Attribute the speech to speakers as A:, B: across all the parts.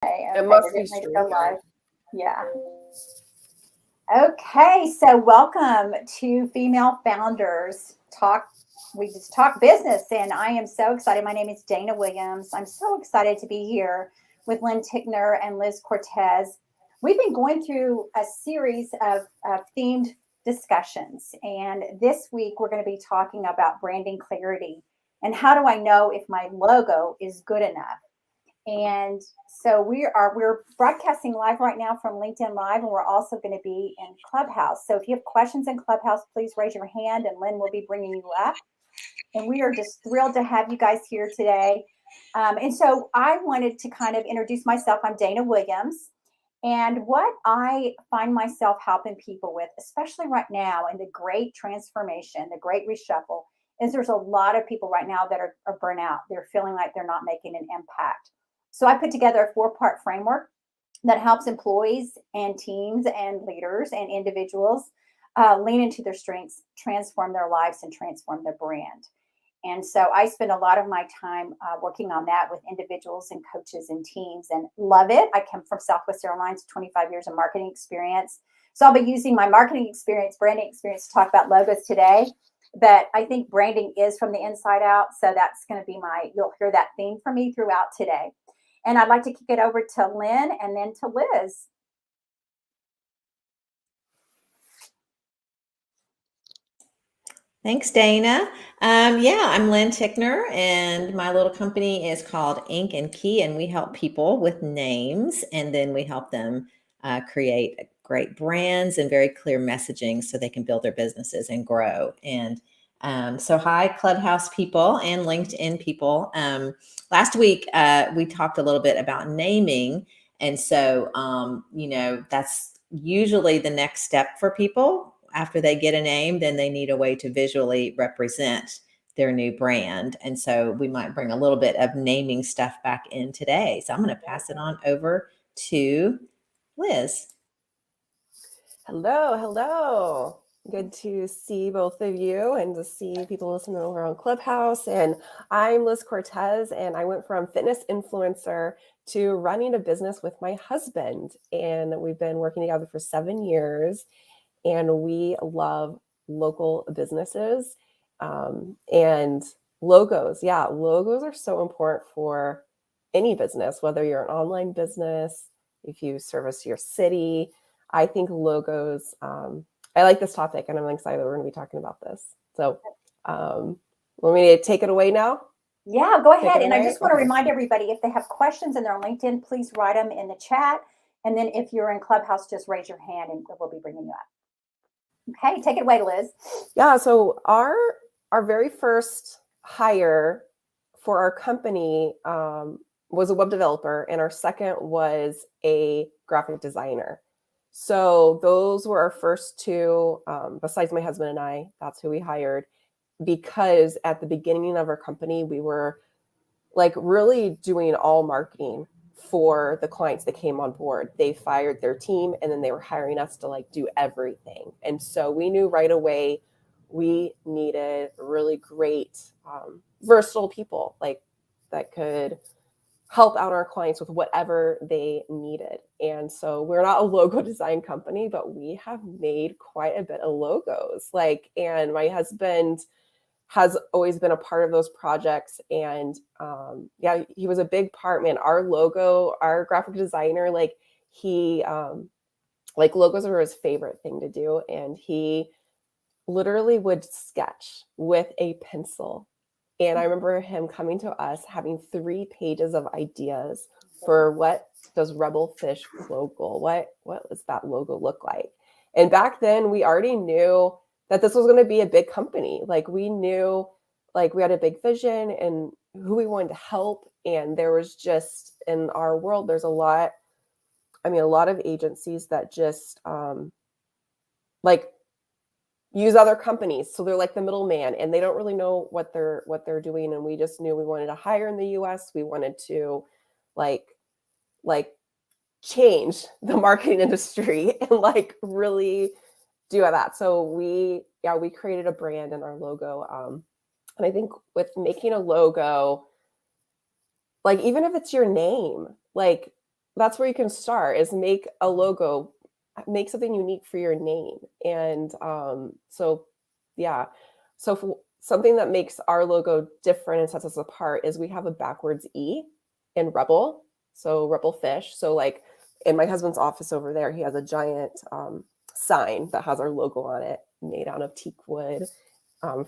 A: Okay,
B: It
A: okay,
B: must
A: we're
B: be
A: getting ready to go live.
B: StreamYard.
A: Yeah. Okay, so welcome to Female Founders Talk. We just talk business, and I am so excited. My name is Dana Williams. I'm so excited to be here with Lynn Tickner and Liz Cortez. We've been going through a series of themed discussions, and this week we're going to be talking about branding clarity and how do I know if my logo is good enough. And so we're broadcasting live right now from LinkedIn Live, and we're also going to be in Clubhouse. So if you have questions in Clubhouse, please raise your hand, and Lynn will be bringing you up. And we are just thrilled to have you guys here today. And so I wanted to kind of introduce myself. I'm Dana Williams. And what I find myself helping people with, especially right now in the great transformation, the great reshuffle, is there's a lot of people right now that are burnt out. They're feeling like they're not making an impact. So I put together a four-part framework that helps employees and teams and leaders and individuals lean into their strengths, transform their lives, and transform their brand. And so I spend a lot of my time working on that with individuals and coaches and teams and love it. I come from Southwest Airlines, 25 years of marketing experience. So I'll be using my marketing experience, branding experience to talk about logos today. But I think branding is from the inside out. So that's going to be you'll hear that theme from me throughout today. And I'd like to kick it over to Lynn and then to Liz.
C: Thanks, Dana. I'm Lynn Tickner, and my little company is called Ink and Key, and we help people with names, and then we help them create great brands and very clear messaging so they can build their businesses and grow. And so hi, Clubhouse people and LinkedIn people. Last week, we talked a little bit about naming, and so, that's usually the next step for people. After they get a name, then they need a way to visually represent their new brand. And so we might bring a little bit of naming stuff back in today. So I'm going to pass it on over to Liz.
B: Hello, hello. Good to see both of you and to see people listening over on Clubhouse. And I'm Liz Cortez, and I went from fitness influencer to running a business with my husband. And we've been working together for 7 years, and we love local businesses and logos. Yeah, logos are so important for any business, whether you're an online business, if you service your city. I think logos, I like this topic, and I'm excited that we're going to be talking about this. So want me to take it away now?
A: Yeah, go ahead. And I just want to remind everybody, if they have questions and they're on LinkedIn, please write them in the chat. And then if you're in Clubhouse, just raise your hand and we'll be bringing you up. Okay, take it away, Liz.
B: Yeah, so our very first hire for our company was a web developer, and our second was a graphic designer. So those were our first two, besides my husband and I. That's who we hired, because at the beginning of our company, we were like really doing all marketing for the clients that came on board. They fired their team, and then they were hiring us to like do everything. And so we knew right away we needed really great, versatile people like that could help out our clients with whatever they needed. And so we're not a logo design company, but we have made quite a bit of logos. And my husband has always been a part of those projects. And he was a big part, man. Our logo, our graphic designer, he logos are his favorite thing to do. And he literally would sketch with a pencil. And I remember him coming to us having 3 pages of ideas for what does Rebel Fish logo, what does that logo look like? And back then we already knew that this was going to be a big company. We knew we had a big vision and who we wanted to help. And there was just, in our world, there's a lot of agencies that just use other companies. So they're like the middleman, and they don't really know what they're doing. And we just knew we wanted to hire in the US. We wanted to like change the marketing industry and really do that. So we created a brand and our logo. And I think with making a logo, even if it's your name, that's where you can start, is make a logo, make something unique for your name. And so yeah, so for something that makes our logo different and sets us apart is we have a backwards E in Rebel. So Rebel Fish. So like in my husband's office over there, he has a giant sign that has our logo on it, made out of teak wood,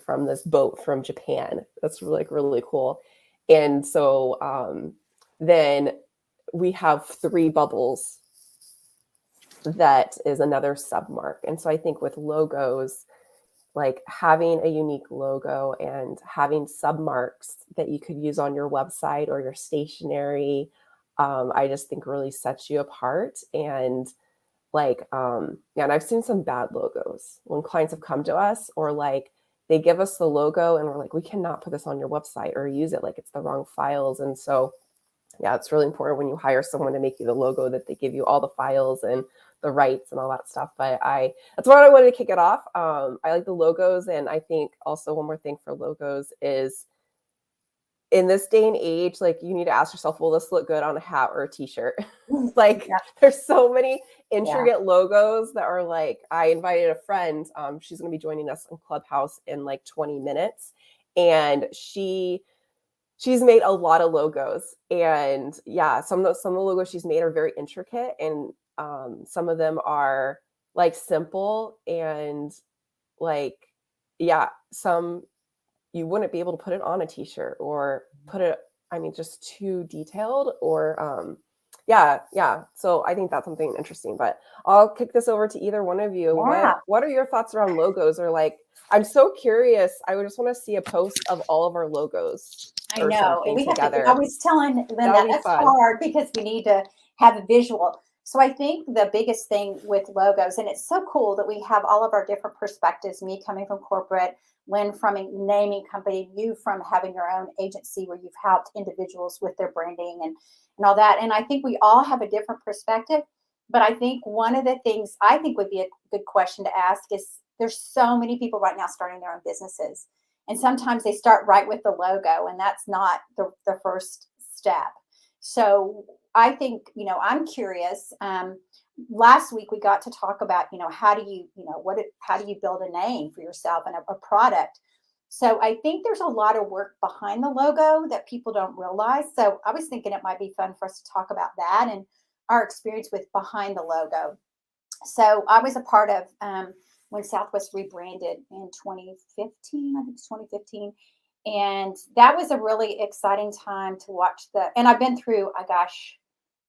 B: from this boat from Japan. That's really, like, really cool. And so then we have 3 bubbles. That is another submark. And so I think with logos, like having a unique logo and having submarks that you could use on your website or your stationery, I just think really sets you apart. And like, yeah, and I've seen some bad logos when clients have come to us, or like they give us the logo and we're like, we cannot put this on your website or use it, like it's the wrong files. And so yeah, it's really important when you hire someone to make you the logo that they give you all the files and the rights and all that stuff. But that's what I wanted to kick it off. I like the logos. And I think also one more thing for logos is, in this day and age, like, you need to ask yourself, will this look good on a hat or a t-shirt? Like,
A: Yeah.
B: there's so many intricate logos that are like, I invited a friend, she's going to be joining us in Clubhouse in like 20 minutes. And she's made a lot of logos. And yeah, some of the logos she's made are very intricate. And some of them are like simple, and like, yeah, some you wouldn't be able to put it on a t-shirt or put it, I mean, just too detailed, or yeah. So I think that's something interesting. But I'll kick this over to either one of you.
A: Yeah.
B: What are your thoughts around logos? Or like, I'm so curious. I would just want to see a post of all of our logos
A: I
B: or
A: know.
B: something
A: We have to,
B: together.
A: I was telling
B: That
A: Linda,
B: would be
A: that's
B: fun.
A: hard because we need to have a visual. So I think the biggest thing with logos, and it's so cool that we have all of our different perspectives, me coming from corporate, Lynn from a naming company, you from having your own agency where you've helped individuals with their branding and all that. And I think we all have a different perspective. But I think one of the things I think would be a good question to ask is, there's so many people right now starting their own businesses. And sometimes they start right with the logo, and that's not the first step. So I think, I'm curious. Last week we got to talk about, how do you, how do you build a name for yourself and a product? So I think there's a lot of work behind the logo that people don't realize. So I was thinking it might be fun for us to talk about that and our experience with behind the logo. So I was a part of when Southwest rebranded in 2015. I think it's 2015. And that was a really exciting time to watch and I've been through,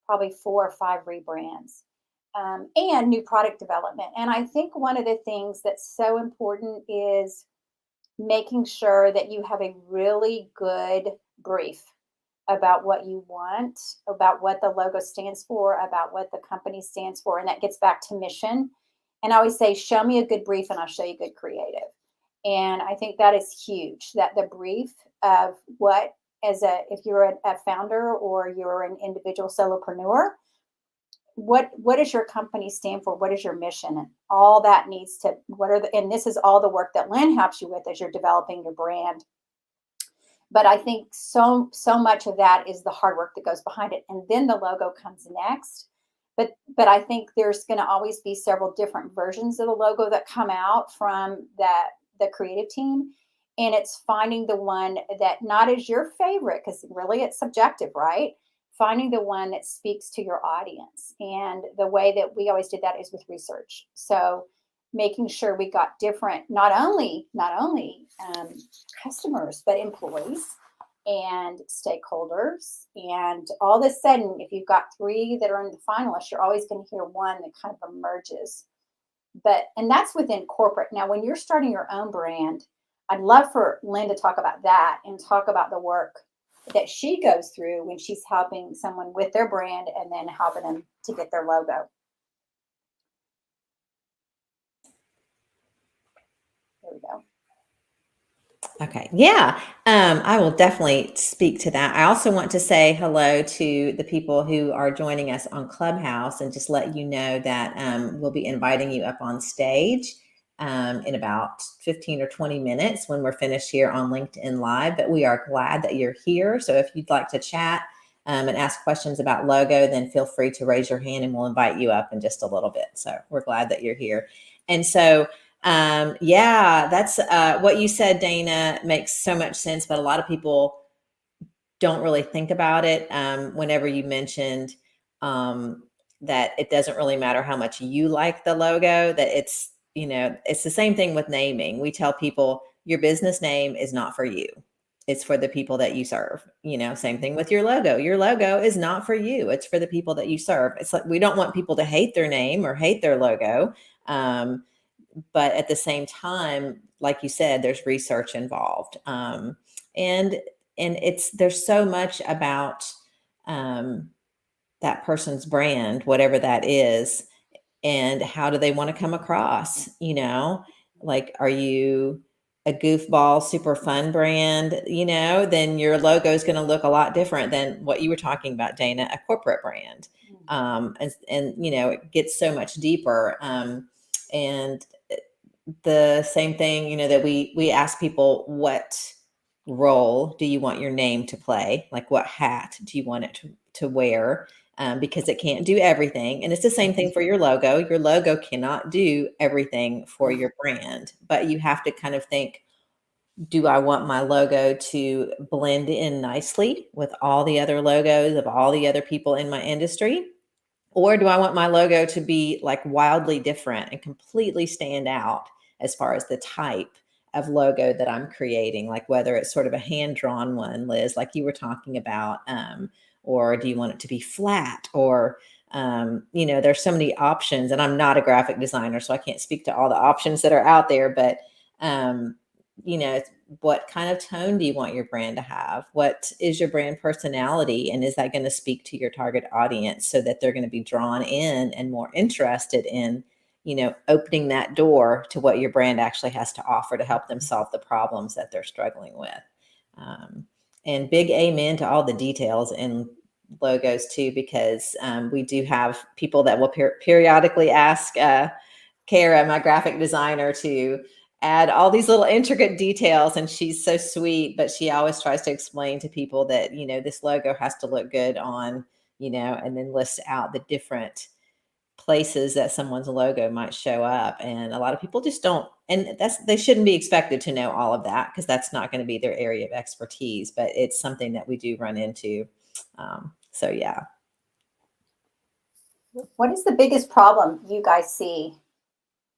A: probably 4 or 5 rebrands and new product development. And I think one of the things that's so important is making sure that you have a really good brief about what you want, about what the logo stands for, about what the company stands for. And that gets back to mission. And I always say, show me a good brief and I'll show you good creative. And I think that is huge, that the brief of what, if you're a founder or you're an individual solopreneur, what does your company stand for? What is your mission? And all that needs to, and this is all the work that Lynn helps you with as you're developing your brand. But I think so much of that is the hard work that goes behind it. And then the logo comes next. But I think there's going to always be several different versions of the logo that come out from the creative team. And it's finding the one that not is your favorite, because really it's subjective, right? Finding the one that speaks to your audience. And the way that we always did that is with research. So making sure we got different, not only customers, but employees and stakeholders. And all of a sudden, if you've got 3 that are in the finalists, you're always going to hear one that kind of emerges. And that's within corporate. Now, when you're starting your own brand, I'd love for Lynn to talk about that and talk about the work that she goes through when she's helping someone with their brand and then helping them to get their logo. There we go.
C: Okay. Yeah. I will definitely speak to that. I also want to say hello to the people who are joining us on Clubhouse and just let you know that we'll be inviting you up on stage in about 15 or 20 minutes when we're finished here on LinkedIn Live. But we are glad that you're here. So if you'd like to chat and ask questions about logo, then feel free to raise your hand and we'll invite you up in just a little bit. So we're glad that you're here. And so, yeah, that's what you said, Dana, makes so much sense, but a lot of people don't really think about it. Whenever you mentioned that it doesn't really matter how much you like the logo, that it's, it's the same thing with naming. We tell people your business name is not for you. It's for the people that you serve. Same thing with your logo. Your logo is not for you. It's for the people that you serve. It's like, we don't want people to hate their name or hate their logo. But at the same time, like you said, there's research involved. And there's so much about that person's brand, whatever that is, and how do they want to come across, like, are you a goofball, super fun brand, then your logo is going to look a lot different than what you were talking about, Dana, a corporate brand. And it gets so much deeper. And the same thing, that we ask people, what role do you want your name to play? Like, what hat do you want it to wear? Because it can't do everything. And it's the same thing for your logo. Your logo cannot do everything for your brand, but you have to kind of think, do I want my logo to blend in nicely with all the other logos of all the other people in my industry? Or do I want my logo to be like wildly different and completely stand out as far as the type of logo that I'm creating? Like, whether it's sort of a hand-drawn one, Liz, like you were talking about, or do you want it to be flat? Or, there's so many options, and I'm not a graphic designer, so I can't speak to all the options that are out there, but, what kind of tone do you want your brand to have? What is your brand personality? And is that going to speak to your target audience so that they're going to be drawn in and more interested in, opening that door to what your brand actually has to offer to help them solve the problems that they're struggling with? And big amen to all the details in logos too, because we do have people that will periodically ask Kara, my graphic designer, to add all these little intricate details, and she's so sweet, but she always tries to explain to people that, this logo has to look good on, and then list out the different places that someone's logo might show up. And a lot of people just don't, and they shouldn't be expected to know all of that, because that's not going to be their area of expertise, but it's something that we do run into. So yeah.
A: What is the biggest problem you guys see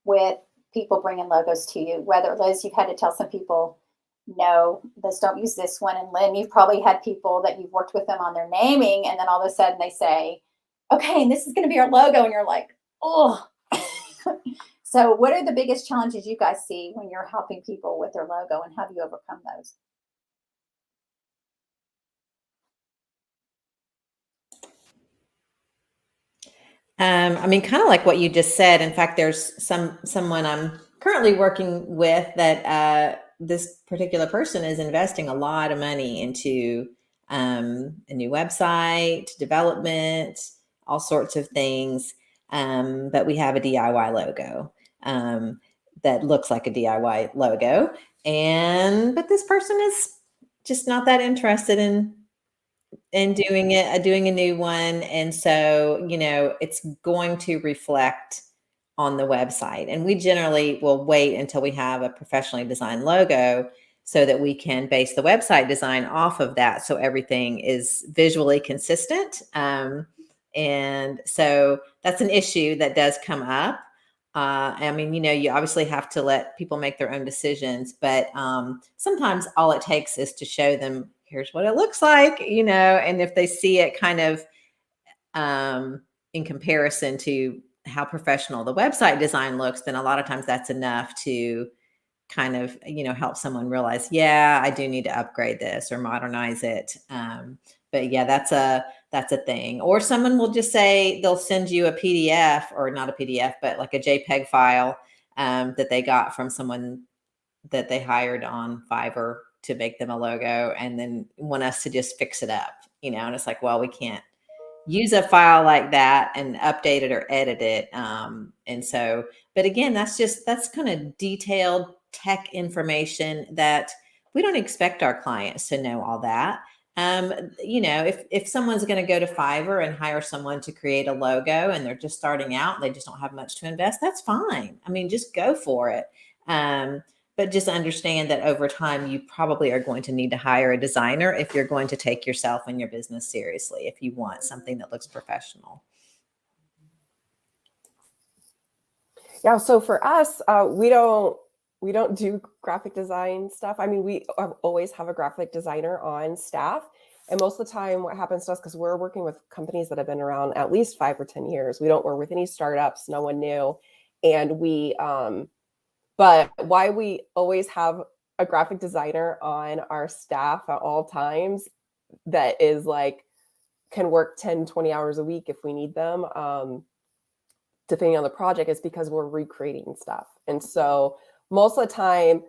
A: with people bringing logos to you? Whether, Liz, you've had to tell some people, no, let's don't use this one. And Lynn, you've probably had people that you've worked with them on their naming, and then all of a sudden they say, okay, and this is going to be our logo. And you're like, oh. So what are the biggest challenges you guys see when you're helping people with their logo, and how do you overcome those?
C: Kind of like what you just said. In fact, there's someone I'm currently working with that this particular person is investing a lot of money into a new website development, all sorts of things. But we have a DIY logo that looks like a DIY logo, but this person is just not that interested in doing a new one. And so, it's going to reflect on the website. And we generally will wait until we have a professionally designed logo so that we can base the website design off of that, so everything is visually consistent. And so that's an issue that does come up. You obviously have to let people make their own decisions, but sometimes all it takes is to show them, here's what it looks like, and if they see it kind of in comparison to how professional the website design looks, then a lot of times that's enough to kind of, help someone realize, yeah, I do need to upgrade this or modernize it. But yeah, that's a thing. Or someone will just say, they'll send you a PDF, or not a PDF, but like a JPEG file that they got from someone that they hired on Fiverr to make them a logo, and then want us to just fix it up, and it's like, well, we can't use a file like that and update it or edit it. And so, but again, that's kind of detailed tech information that we don't expect our clients to know all that. If someone's going to go to Fiverr and hire someone to create a logo and they're just starting out, they just don't have much to invest, that's fine. I mean, just go for it. But just understand that over time, you probably are going to need to hire a designer if you're going to take yourself and your business seriously, if you want something that looks professional.
B: Yeah. So for us, we don't do graphic design stuff. I mean, we always have a graphic designer on staff. And most of the time what happens to us, because we're working with companies that have been around at least 5 or 10 years, we don't work with any startups, no one new. And but why we always have a graphic designer on our staff at all times that is like, can work 10, 20 hours a week if we need them, depending on the project, is because we're recreating stuff. And so most of the time,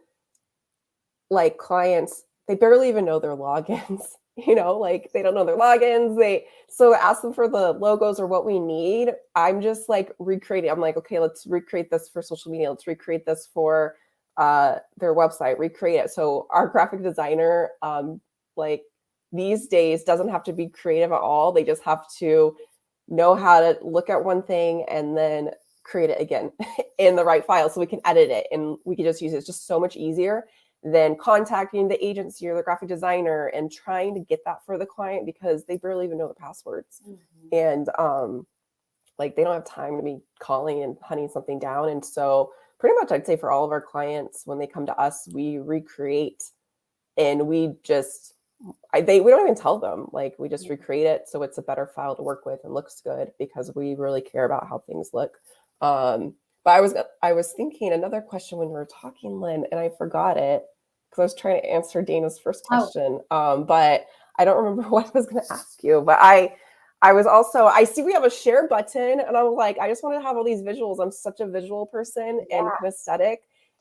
B: like clients, they barely even know their logins, like they don't know their logins. So ask them for the logos or what we need. I'm just like recreating. I'm like, okay, let's recreate this for social media. Let's recreate this for their website, recreate it. So our graphic designer, like these days, doesn't have to be creative at all. They just have to know how to look at one thing and then create it again in the right file so we can edit it and we can just use it. It's just so much easier than contacting the agency or the graphic designer and trying to get that for the client because they barely even know the passwords. And like they don't have time to be calling and hunting something down. And so pretty much I'd say for all of our clients, when they come to us, we recreate and we don't even tell them, like we just recreate it so it's a better file to work with and looks good because we really care about how things look. But I was thinking another question when we were talking, Lynn, and I forgot it because I was trying to answer Dana's first question. But I don't remember what I was going to ask you. But I I see we have a share button, and I'm like, I just want to have all these visuals. I'm such a visual person and kinesthetic,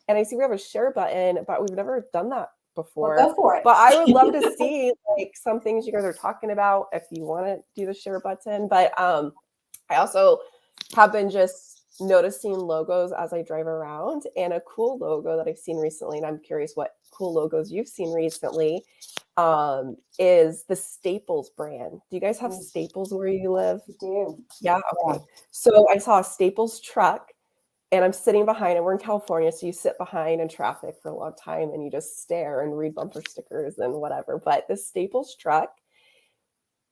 B: and I see we have a share button, but we've never done that before.
A: Well, go for it.
B: But I would love to see like some things you guys are talking about if you want to do the share button. But I also have been just noticing logos as I drive around, and a cool logo that I've seen recently, and I'm curious what cool logos you've seen recently, is the Staples brand. Do you guys have Staples where you live?
A: We do.
B: Yeah. Okay. So I saw a Staples truck and I'm sitting behind, and we're in California. So you sit behind in traffic for a long time and you just stare and read bumper stickers and whatever. But the Staples truck,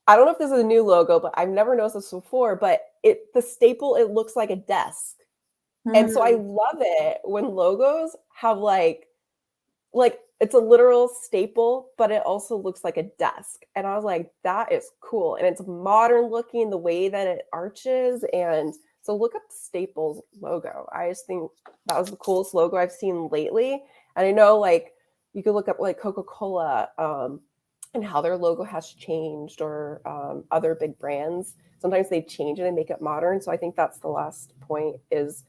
B: I don't know if this is a new logo, but I've never noticed this before, but the staple, it looks like a desk. And so I love it when logos have like it's a literal staple, but it also looks like a desk. And I was like, that is cool. And it's modern looking the way that it arches. And so look up Staples logo. I just think that was the coolest logo I've seen lately. And I know like you could look up like Coca-Cola and how their logo has changed, or other big brands. Sometimes they change it and make it modern. So I think that's the last point is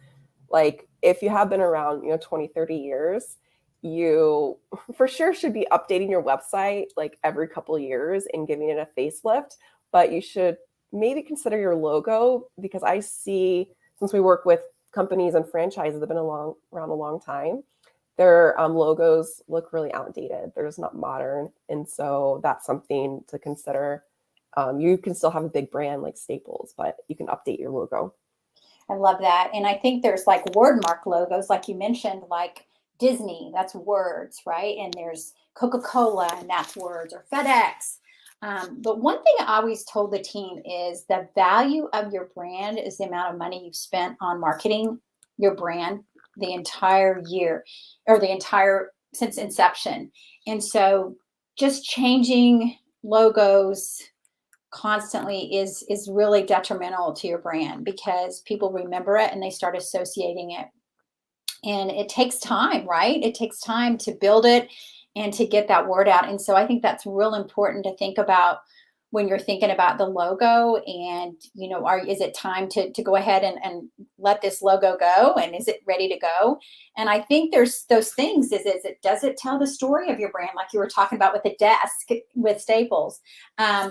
B: like, if you have been around, 20, 30 years, you for sure should be updating your website like every couple of years and giving it a facelift, but you should maybe consider your logo, because I see, since we work with companies and franchises that have been around a long time, their logos look really outdated. They're just not modern. And so that's something to consider. You can still have a big brand like Staples, but you can update your logo.
A: I love that. And I think there's like word mark logos, like you mentioned, like Disney, that's words, right? And there's Coca-Cola, and that's words, or FedEx. But one thing I always told the team is the value of your brand is the amount of money you've spent on marketing your brand the entire year, or since inception. And so just changing logos constantly is really detrimental to your brand, because people remember it and they start associating it. And it takes time, right? It takes time to build it and to get that word out. And so I think that's real important to think about when you're thinking about the logo. And, is it time to go ahead and let this logo go? And is it ready to go? And I think there's those things. Does it tell the story of your brand? Like you were talking about with the desk with Staples,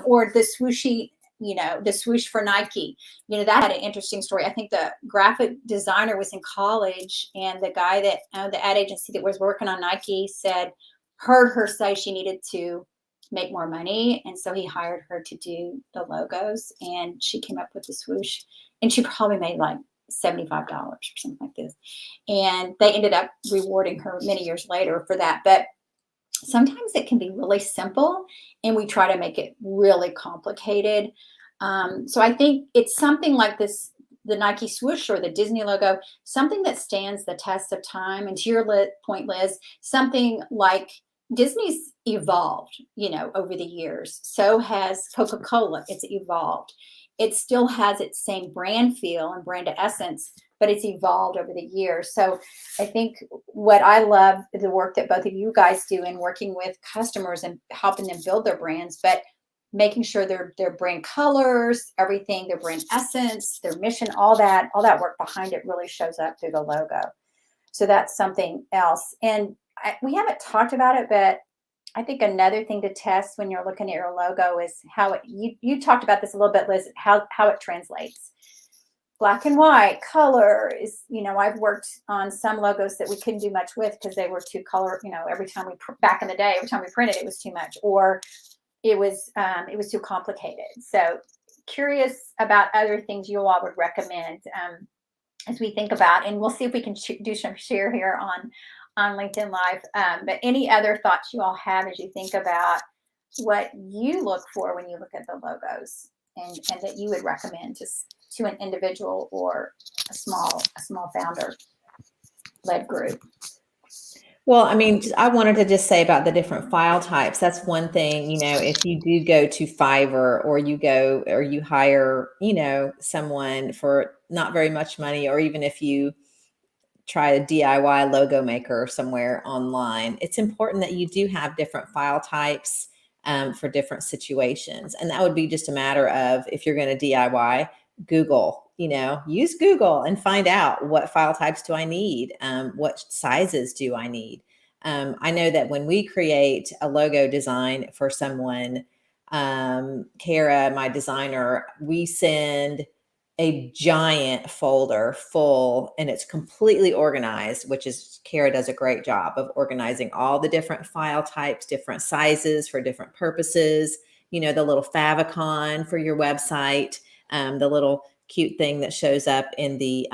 A: or the swooshy, the swoosh for Nike, that had an interesting story. I think the graphic designer was in college, and the guy that the ad agency that was working on Nike heard her say she needed to, make more money. And so he hired her to do the logos, and she came up with the swoosh, and she probably made like $75 or something like this. And they ended up rewarding her many years later for that. But sometimes it can be really simple, and we try to make it really complicated. So I think it's something like this, the Nike swoosh or the Disney logo, something that stands the test of time. And to your point, Liz, something like Disney's evolved, over the years. So has Coca-Cola. It's evolved. It still has its same brand feel and brand essence, but it's evolved over the years. So I think what I love the work that both of you guys do in working with customers and helping them build their brands, but making sure their brand colors, everything, their brand essence, their mission, all that work behind it really shows up through the logo. So that's something else. And we haven't talked about it, but I think another thing to test when you're looking at your logo is how you talked about this a little bit, Liz, how it translates. Black and white color is, I've worked on some logos that we couldn't do much with because they were too color, every time back in the day, every time we printed, it was too much, or it was too complicated. So curious about other things you all would recommend as we think about, and we'll see if we can do some share here on LinkedIn Live. But any other thoughts you all have as you think about what you look for when you look at the logos, and that you would recommend to an individual or a small founder led group?
C: Well, I mean, I wanted to just say about the different file types. That's one thing, if you do go to Fiverr, or you hire, someone for not very much money, or even if you try a DIY logo maker somewhere online, it's important that you do have different file types for different situations. And that would be just a matter of, if you're going to DIY, Google, use Google and find out, what file types do I need? What sizes do I need? I know that when we create a logo design for someone, Kara, my designer, we send a giant folder full, and it's completely organized, Kara does a great job of organizing all the different file types, different sizes for different purposes, the little favicon for your website, the little cute thing that shows up in the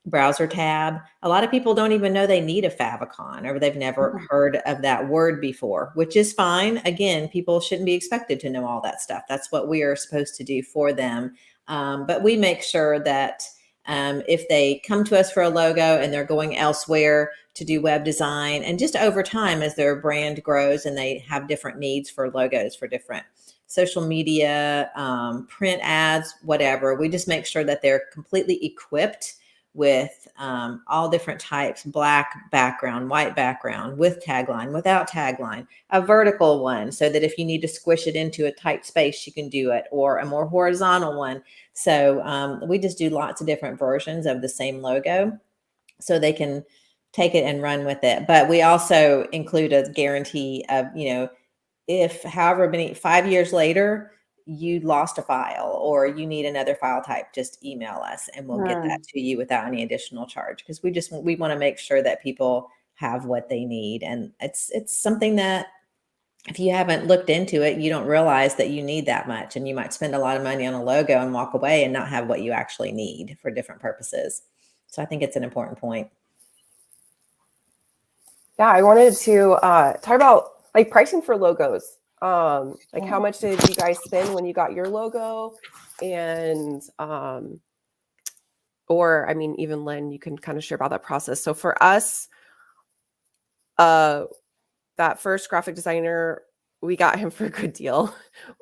C: browser tab. A lot of people don't even know they need a favicon, or they've never heard of that word before, which is fine. Again, people shouldn't be expected to know all that stuff. That's what we are supposed to do for them. But we make sure that if they come to us for a logo and they're going elsewhere to do web design, and just over time as their brand grows and they have different needs for logos for different social media, print ads, whatever, we just make sure that they're completely equipped with all different types: black background, white background, with tagline, without tagline, a vertical one, so that if you need to squish it into a tight space, you can do it, or a more horizontal one. So we just do lots of different versions of the same logo so they can take it and run with it. But we also include a guarantee of, if however many 5 years later you lost a file or you need another file type, just email us and we'll get that to you without any additional charge, because we want to make sure that people have what they need. And it's something that, if you haven't looked into it, you don't realize that you need that much, and you might spend a lot of money on a logo and walk away and not have what you actually need for different purposes. So I think it's an important point.
B: Yeah, I wanted to talk about like pricing for logos. Like how much did you guys spend when you got your logo? And or I mean, even Lynn, you can kind of share about that process. So for us, that first graphic designer, we got him for a good deal.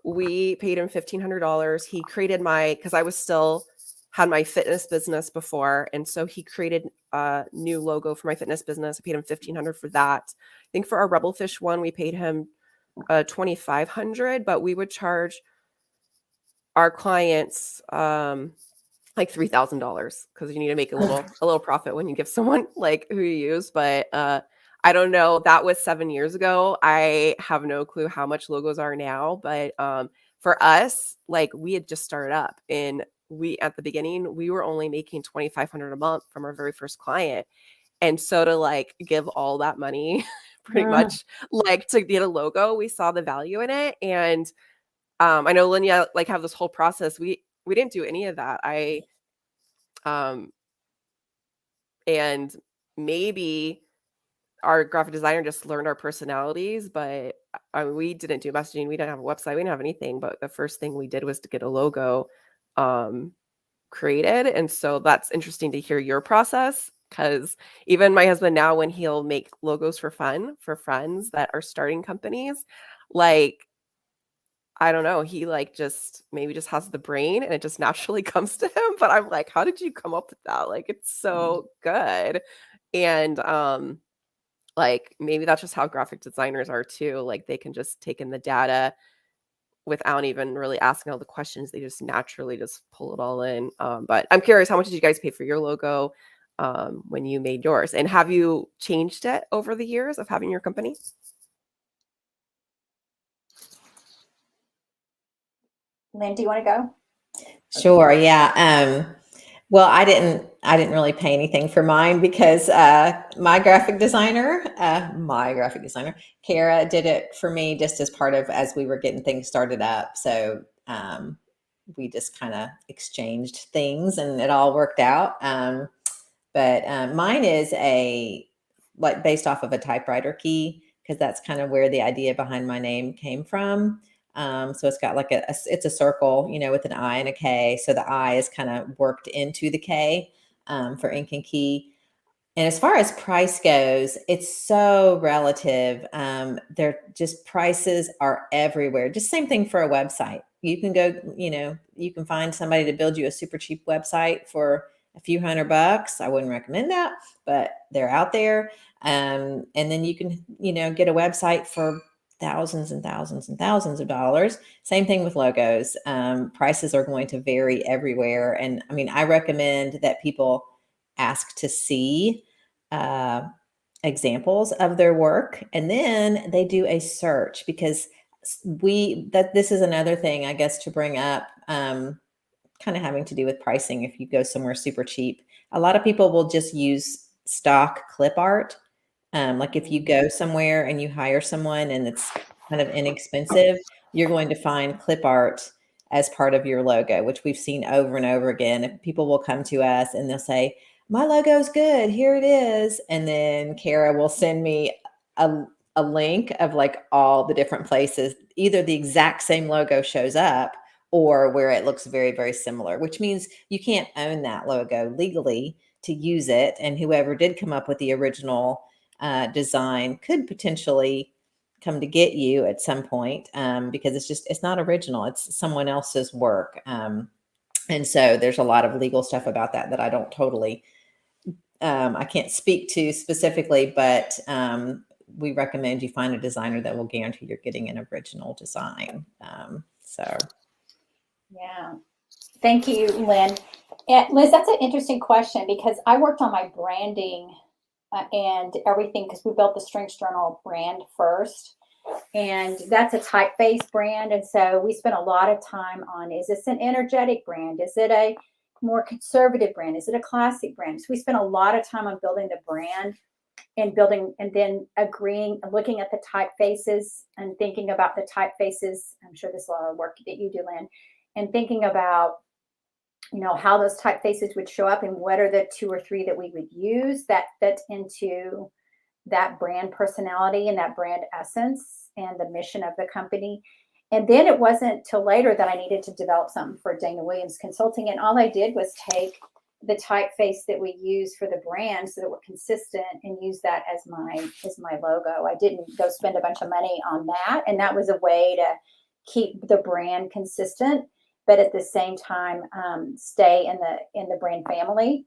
B: We paid him $1,500. He created because I was still had my fitness business before. And so he created a new logo for my fitness business. I paid him $1,500 for that. I think for our Rebelfish one, we paid him $2,500, but we would charge our clients like $3,000, because you need to make a little profit when you give someone like who you use. But I don't know. That was 7 years ago. I have no clue how much logos are now. But for us, like, we had just started up, and at the beginning, we were only making $2,500 a month from our very first client. And so to like give all that money pretty much like to get a logo. We saw the value in it. And I know Lynn, yeah, like have this whole process. We didn't do any of that. Um and maybe our graphic designer just learned our personalities, but we didn't do messaging. We didn't have a website. We didn't have anything. But the first thing we did was to get a logo created. And so that's interesting to hear your process, because even my husband now, when he'll make logos for fun for friends that are starting companies, like, I don't know, he like just maybe just has the brain and it just naturally comes to him. But I'm like, how did you come up with that? Like, it's so good. And like maybe that's just how graphic designers are too. Like they can just take in the data without even really asking all the questions. They just naturally just pull it all in. But I'm curious, how much did you guys pay for your logo when you made yours? And have you changed it over the years of having your company?
A: Lynn, do you want to go?
C: Sure. Yeah. Well, I didn't really pay anything for mine because my graphic designer, Kara, did it for me just as part of as we were getting things started up. So we just kind of exchanged things and it all worked out. But mine is like based off of a typewriter key, because that's kind of where the idea behind my name came from. So it's got like it's a circle, with an I and a K. So the I is kind of worked into the K for ink and key. And as far as price goes, it's so relative. They're just prices are everywhere. Just same thing for a website. You can go, you can find somebody to build you a super cheap website for a few $100. I wouldn't recommend that, but they're out there. And then you can, get a website for thousands and thousands and thousands of dollars. Same thing with logos. Prices are going to vary everywhere. And I mean, I recommend that people ask to see examples of their work, and then they do a search, because this is another thing, I guess, to bring up, kind of having to do with pricing. If you go somewhere super cheap, a lot of people will just use stock clip art. Like if you go somewhere and you hire someone and it's kind of inexpensive, you're going to find clip art as part of your logo, which we've seen over and over again. If people will come to us and they'll say, my logo's good, here it is. And then Kara will send me a link of like all the different places, either the exact same logo shows up or where it looks very, very similar, which means you can't own that logo legally to use it. And whoever did come up with the original design could potentially come to get you at some point, because it's not original. It's someone else's work. And so there's a lot of legal stuff about that I don't totally, I can't speak to specifically, but we recommend you find a designer that will guarantee you're getting an original design.
A: Yeah. Thank you, Lynn. And Liz, that's an interesting question, because I worked on my branding and everything, because we built the Strengths Journal brand first. And that's a typeface brand. And so we spent a lot of time on, is this an energetic brand? Is it a more conservative brand? Is it a classic brand? So we spent a lot of time on building the brand and then agreeing and looking at the typefaces and thinking about the typefaces. I'm sure there's a lot of work that you do, Lynn, and thinking about, how those typefaces would show up and what are the 2 or 3 that we would use that fit into that brand personality and that brand essence and the mission of the company. And then it wasn't till later that I needed to develop something for Dana Williams Consulting. And all I did was take the typeface that we use for the brand so that we're consistent and use that as my logo. I didn't go spend a bunch of money on that. And that was a way to keep the brand consistent, but at the same time, stay in the brand family.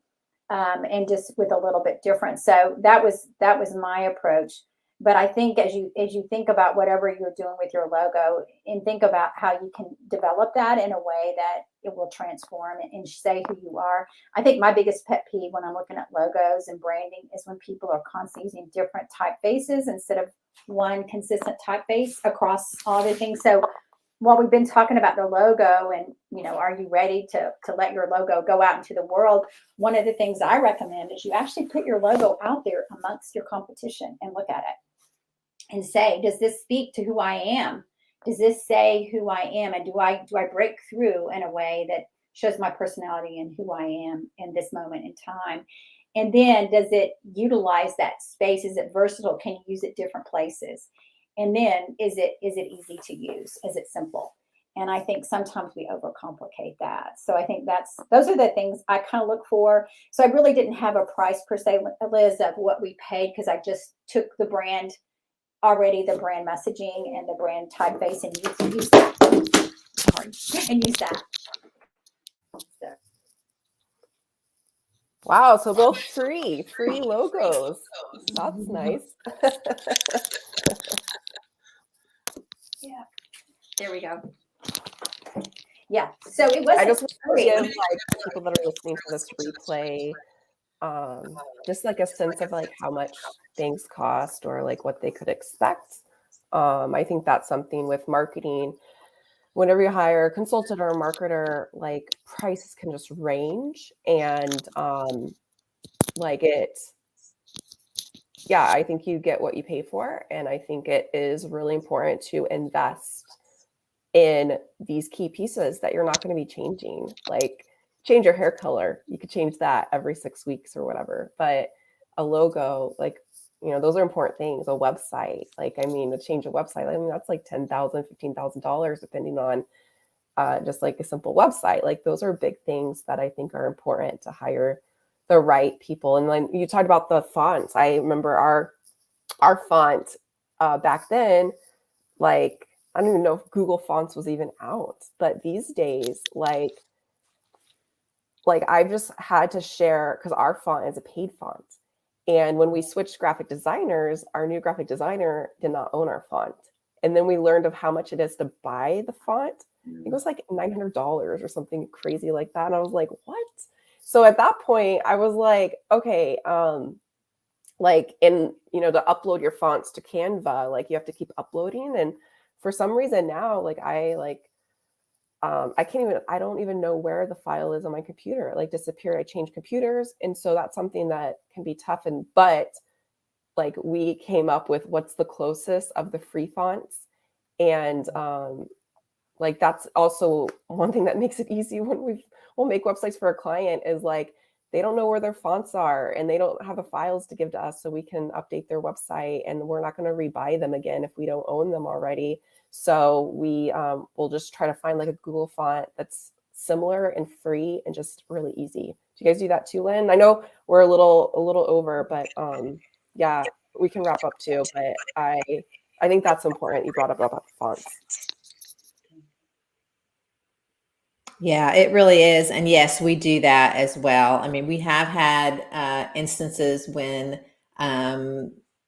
A: And just with a little bit different. So that was my approach. But I think as you think about whatever you're doing with your logo, and think about how you can develop that in a way that it will transform and say who you are. I think my biggest pet peeve when I'm looking at logos and branding is when people are constantly using different typefaces instead of one consistent typeface across all the things. So while we've been talking about the logo and, are you ready to let your logo go out into the world? One of the things I recommend is you actually put your logo out there amongst your competition and look at it. and say, does this speak to who I am? Does this say who I am? And do I break through in a way that shows my personality and who I am in this moment in time? And then does it utilize that space? Is it versatile? Can you use it different places? And then is it easy to use? Is it simple? And I think sometimes we overcomplicate that. So I think those are the things I kind of look for. So I really didn't have a price per se, Liz, of what we paid, because I just took the brand already, the brand messaging and the brand typeface, and use that. Sorry, and use that. So.
B: Wow, so both free logos. That's nice.
A: Yeah, there we go. Yeah, so it wasn't
B: I just want to
A: free.
B: give like people that are listening to this replay just like a sense of like how much things cost or like what they could expect. I think that's something with marketing. Whenever you hire a consultant or a marketer, like prices can just range, and like I think you get what you pay for. And I think it is really important to invest in these key pieces that you're not going to be changing. Like change your hair color. You could change that every 6 weeks or whatever. But a logo, like, those are important things. A website, like, to change a website, that's like $10,000, $15,000, depending on just like a simple website. Like those are big things that I think are important to hire the right people. And then you talked about the fonts. I remember our font back then, like, I don't even know if Google Fonts was even out, but these days, like I've just had to share, because our font is a paid font. And when we switched graphic designers, our new graphic designer did not own our font. And then we learned of how much it is to buy the font. It was like $900 or something crazy like that. And I was like, what? So at that point, I was like, okay, like to upload your fonts to Canva, like you have to keep uploading. And for some reason now, like I don't even know where the file is on my computer. It like disappeared. I changed computers. And so that's something that can be tough. But like we came up with what's the closest of the free fonts. And like that's also one thing that makes it easy when we'll make websites for a client, is like they don't know where their fonts are and they don't have the files to give to us so we can update their website, and we're not going to rebuy them again if we don't own them already. So we will just try to find like a Google font that's similar and free and just really easy. Do you guys do that too, Lynn? I know we're a little over, but yeah, we can wrap up too. But I think that's important. You brought up about the fonts.
C: Yeah, it really is. And yes, we do that as well. I mean, we have had instances when,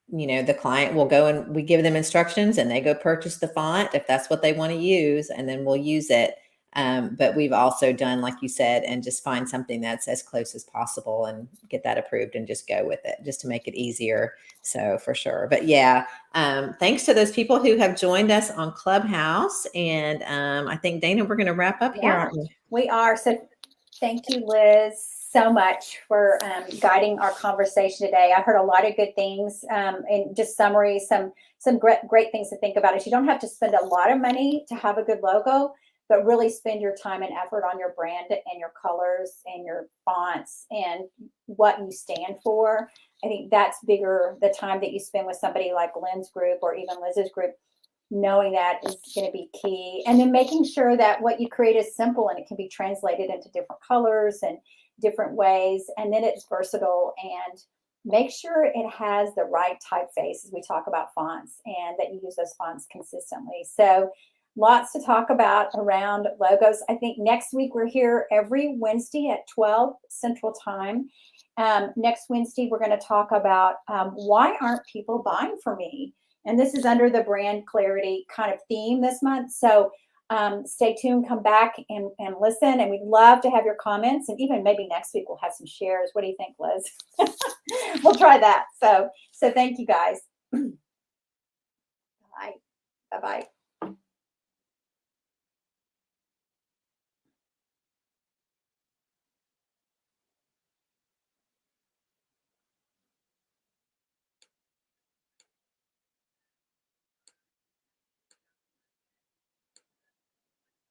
C: the client will go and we give them instructions and they go purchase the font if that's what they want to use, and then we'll use it. But we've also done, like you said, and just find something that's as close as possible and get that approved and just go with it just to make it easier. So for sure. But yeah, thanks to those people who have joined us on Clubhouse. And I think, Dana, we're going to wrap up here, aren't we?
A: We are. So thank you, Liz, so much for guiding our conversation today. I heard a lot of good things, and just summary, some great things to think about. Is you don't have to spend a lot of money to have a good logo, but really spend your time and effort on your brand and your colors and your fonts and what you stand for. I think that's bigger, the time that you spend with somebody like Lynn's group or even Liz's group, knowing that is going to be key. And then making sure that what you create is simple and it can be translated into different colors and different ways. And then it's versatile, and make sure it has the right typeface as we talk about fonts, and that you use those fonts consistently. So lots to talk about around logos. I think next week we're here every Wednesday at 12 Central Time. Next Wednesday, we're going to talk about why aren't people buying from me? And this is under the brand clarity kind of theme this month. So stay tuned, come back and listen. And we'd love to have your comments. And even maybe next week we'll have some shares. What do you think, Liz? We'll try that. So thank you guys. Bye. Bye-bye.